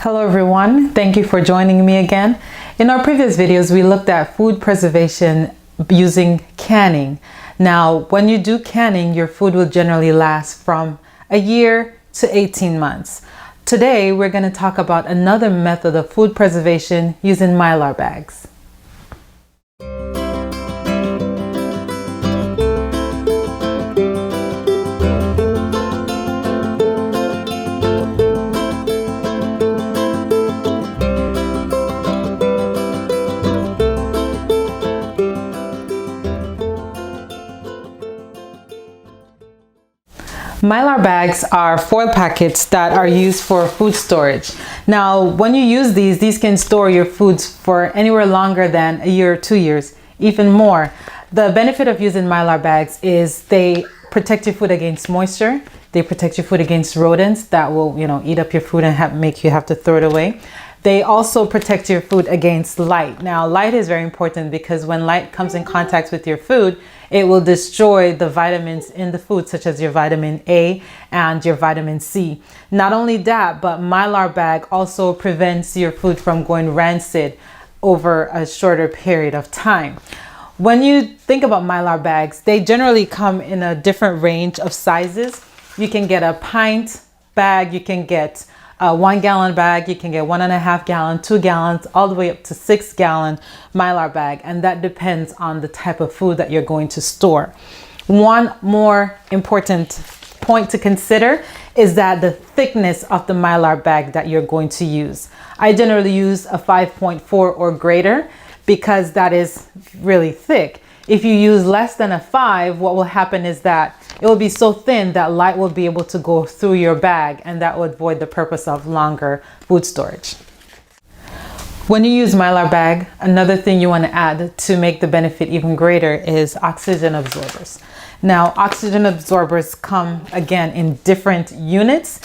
Hello everyone, thank you for joining me again. In our previous videos, we looked at food preservation using canning. Now, when you do canning, your food will generally last from a year to 18 months. Today, we're going to talk about another method of food preservation using Mylar bags. Mylar bags are foil packets that are used for food storage. Now, when you use these can store your foods for anywhere longer than a year or 2 years, even more. The benefit of using Mylar bags is they protect your food against moisture. They protect your food against rodents that will, eat up your food and make you have to throw it away. They also protect your food against light. Now, light is very important because when light comes in contact with your food, it will destroy the vitamins in the food, such as your vitamin A and your vitamin C. Not only that, but Mylar bag also prevents your food from going rancid over a shorter period of time. When you think about Mylar bags, they generally come in a different range of sizes. You can get a pint bag, you can get a 1 gallon bag, you can get 1.5 gallon, 2 gallons, all the way up to 6 gallon Mylar bag. And that depends on the type of food that you're going to store. One more important point to consider is that the thickness of the Mylar bag that you're going to use. I generally use a 5.4 or greater because that is really thick. If you use less than a 5, what will happen is that it will be so thin that light will be able to go through your bag, and that would void the purpose of longer food storage. When you use Mylar bag, another thing you want to add to make the benefit even greater is oxygen absorbers. Now, oxygen absorbers come again in different units.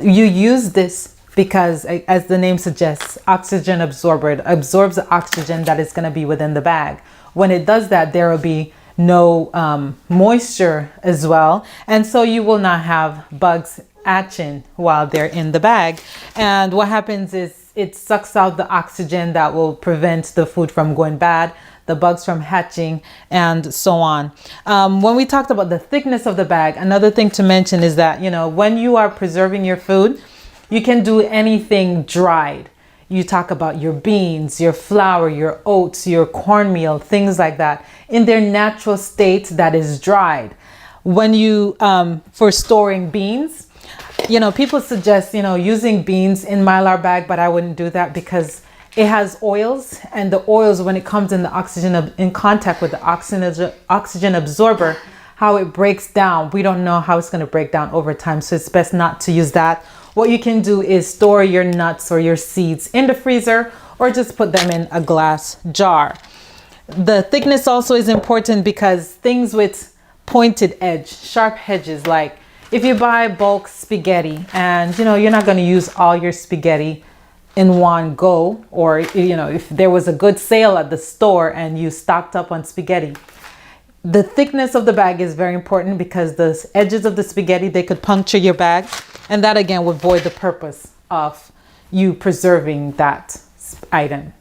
You use this because, as the name suggests, oxygen absorber, it absorbs the oxygen that is going to be within the bag. When it does that, there will be no moisture as well, and so you will not have bugs hatching while they're in the bag. And what happens is it sucks out the oxygen that will prevent the food from going bad, the bugs from hatching, and so on. When we talked about the thickness of the bag, another thing to mention is that when you are preserving your food, you can do anything dried. You talk about your beans, your flour, your oats, your cornmeal, things like that in their natural state that is dried. When you, for storing beans, people suggest, using beans in Mylar bag, but I wouldn't do that because it has oils, and the oils, when it comes in in contact with the oxygen absorber, how it breaks down, we don't know how it's going to break down over time. So it's best not to use that. What you can do is store your nuts or your seeds in the freezer, or just put them in a glass jar. The thickness also is important because things with pointed edge, sharp edges, like if you buy bulk spaghetti and you're not going to use all your spaghetti in one go, or if there was a good sale at the store and you stocked up on spaghetti, the thickness of the bag is very important because the edges of the spaghetti, they could puncture your bag, and that again would void the purpose of you preserving that item.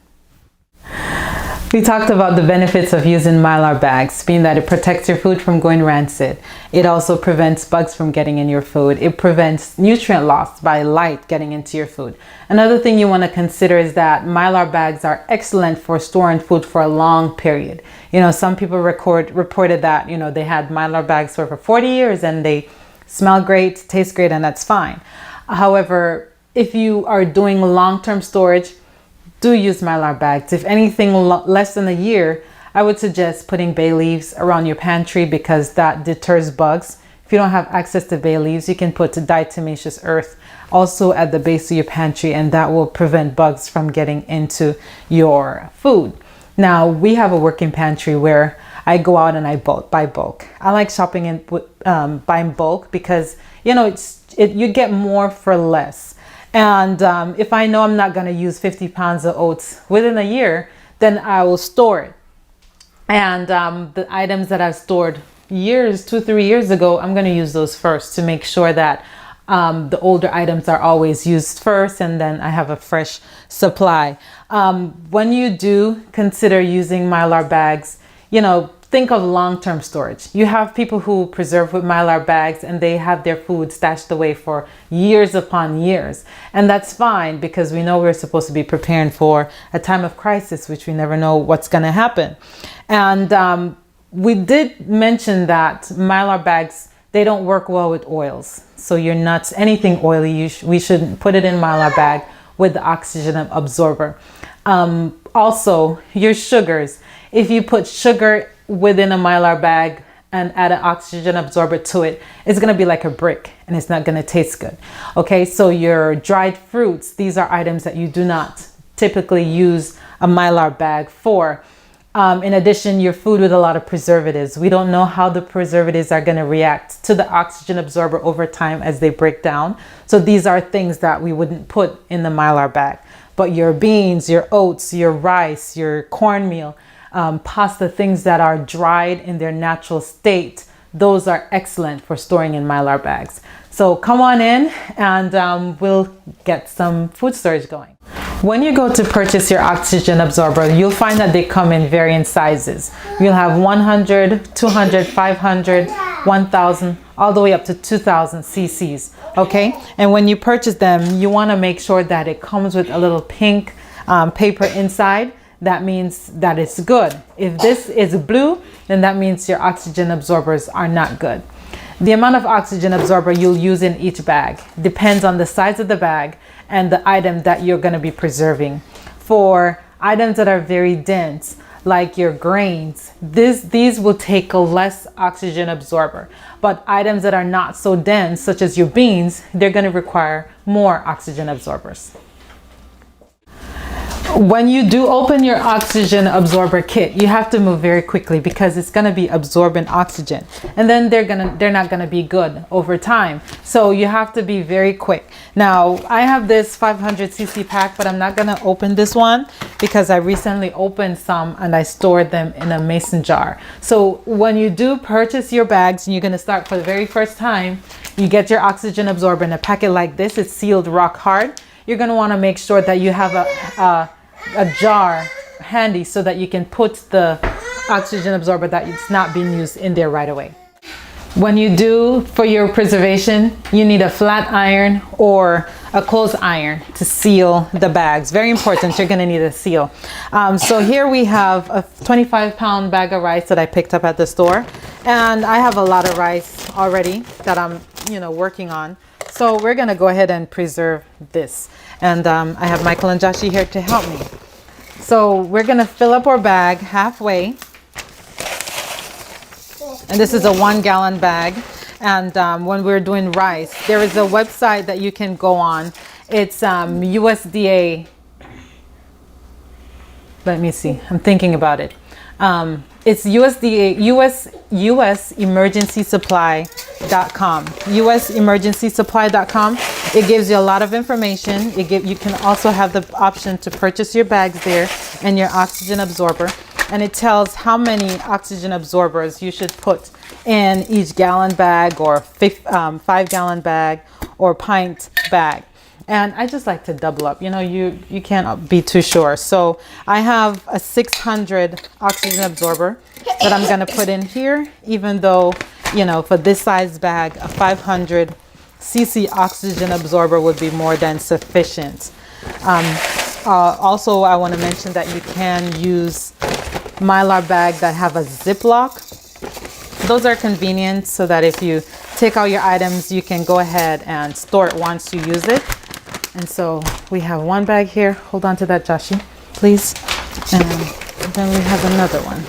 We talked about the benefits of using Mylar bags, being that it protects your food from going rancid. It also prevents bugs from getting in your food. It prevents nutrient loss by light getting into your food. Another thing you want to consider is that Mylar bags are excellent for storing food for a long period. Some people reported that, they had Mylar bags for 40 years and they smell great, taste great, and that's fine. However, if you are doing long-term storage, do use Mylar bags. If anything less than a year, I would suggest putting bay leaves around your pantry because that deters bugs. If you don't have access to bay leaves, you can put diatomaceous earth also at the base of your pantry, and that will prevent bugs from getting into your food. Now, we have a working pantry where I go out and I buy bulk. I like shopping and buying bulk because you get more for less. And if I know I'm not going to use 50 pounds of oats within a year, then I will store it. And the items that I've stored 2-3 years ago, I'm going to use those first to make sure that The older items are always used first, and then I have a fresh supply. When you do consider using Mylar bags, think of long-term storage. You have people who preserve with Mylar bags and they have their food stashed away for years upon years. And that's fine, because we know we're supposed to be preparing for a time of crisis, which we never know what's going to happen. And we did mention that Mylar bags, they don't work well with oils. So your nuts, anything oily, we shouldn't put it in Mylar bag with the oxygen absorber. Also, your sugars. If you put sugar within a Mylar bag and add an oxygen absorber to it, it's going to be like a brick and it's not going to taste good. Okay, so your dried fruits, these are items that you do not typically use a Mylar bag for. In addition, your food with a lot of preservatives. We don't know how the preservatives are going to react to the oxygen absorber over time as they break down. So these are things that we wouldn't put in the Mylar bag. But your beans, your oats, your rice, your cornmeal, pasta, things that are dried in their natural state, those are excellent for storing in Mylar bags. So come on in and we'll get some food storage going. When you go to purchase your oxygen absorber, you'll find that they come in varying sizes. You'll have 100, 200, 500, 1000, all the way up to 2000 cc's. Okay, and when you purchase them, you want to make sure that it comes with a little pink paper inside. That means that it's good. If this is blue, then that means your oxygen absorbers are not good. The amount of oxygen absorber you'll use in each bag depends on the size of the bag and the item that you're going to be preserving. For items that are very dense, like your grains, these will take a less oxygen absorber. But items that are not so dense, such as your beans, they're going to require more oxygen absorbers. When you do open your oxygen absorber kit, you have to move very quickly because it's going to be absorbing oxygen, and then they're not going to be good over time. So you have to be very quick. Now I have this 500 cc pack, but I'm not going to open this one because I recently opened some and I stored them in a mason jar. So when you do purchase your bags and you're going to start for the very first time, you get your oxygen absorber in a packet like this. It's sealed rock hard. You're going to want to make sure that you have a jar handy so that you can put the oxygen absorber that it's not being used in there right away. When you do for your preservation, you need a flat iron or a clothes iron to seal the bags. Very important, you're going to need a seal. So here we have a 25-pound bag of rice that I picked up at the store, and I have a lot of rice already that I'm working on. So we're going to go ahead and preserve this. And I have Michael and Joshie here to help me. So we're going to fill up our bag halfway. And this is a 1-gallon bag. And when we're doing rice, there is a website that you can go on. It's USDA. Let me see. I'm thinking about it. It's USDA, US Emergency Supply.com. USEmergencySupply.com. It gives you a lot of information. You can also have the option to purchase your bags there and your oxygen absorber. And it tells how many oxygen absorbers you should put in each gallon bag or 5-gallon bag or pint bag. And I just like to double up. You can't be too sure. So I have a 600 oxygen absorber that I'm going to put in here, even though, for this size bag, a 500 cc oxygen absorber would be more than sufficient. Also, I want to mention that you can use Mylar bag that have a Ziploc. Those are convenient so that if you take out your items, you can go ahead and store it once you use it. And so we have one bag here. Hold on to that, Joshie, please. And then we have another one.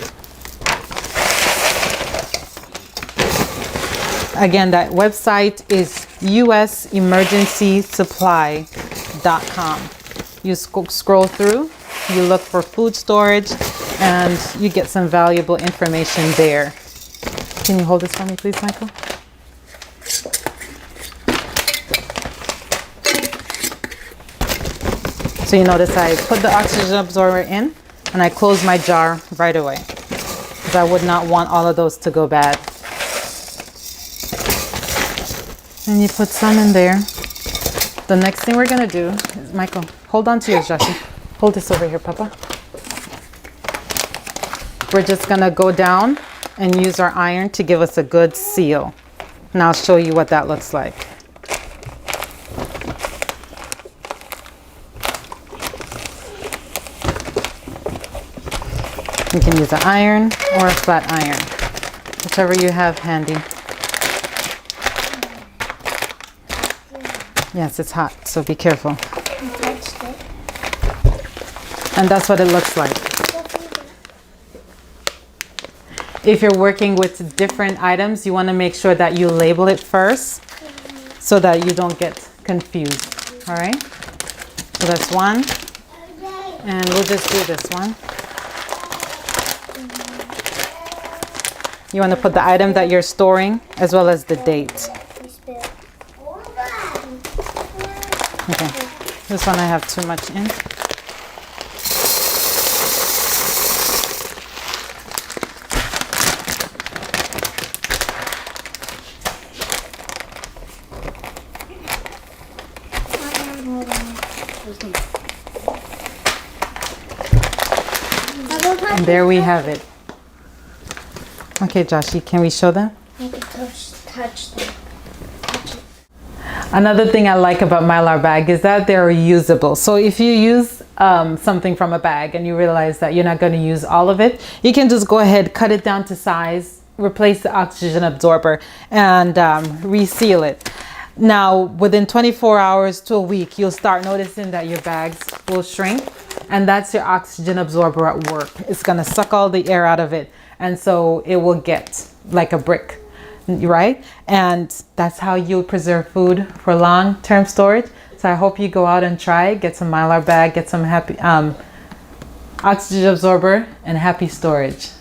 Again, that website is usemergencysupply.com. You scroll through, you look for food storage, and you get some valuable information there. Can you hold this for me, please, Michael? So you notice I put the oxygen absorber in and I close my jar right away because I would not want all of those to go bad. And you put some in there. The next thing we're gonna do is, Michael, hold on to yours, Joshie. Hold this over here, Papa. We're just gonna go down and use our iron to give us a good seal. And I'll show you what that looks like. You can use an iron or a flat iron, whichever you have handy. Yes, it's hot, so be careful. And that's what it looks like. If you're working with different items, you want to make sure that you label it first so that you don't get confused. All right? So that's one. And we'll just do this one. You want to put the item that you're storing as well as the date. Okay, this one I have too much in. And there we have it. Okay, Joshie, can we show them? I can touch them. Another thing I like about Mylar Bag is that they're reusable. So if you use something from a bag and you realize that you're not going to use all of it, you can just go ahead, cut it down to size, replace the oxygen absorber, and reseal it. Now, within 24 hours to a week, you'll start noticing that your bags will shrink, and that's your oxygen absorber at work. It's going to suck all the air out of it, and so it will get like a brick. Right? And that's how you preserve food for long-term storage. So I hope you go out and try it. Get some Mylar Bag, get some happy oxygen absorber, and happy storage.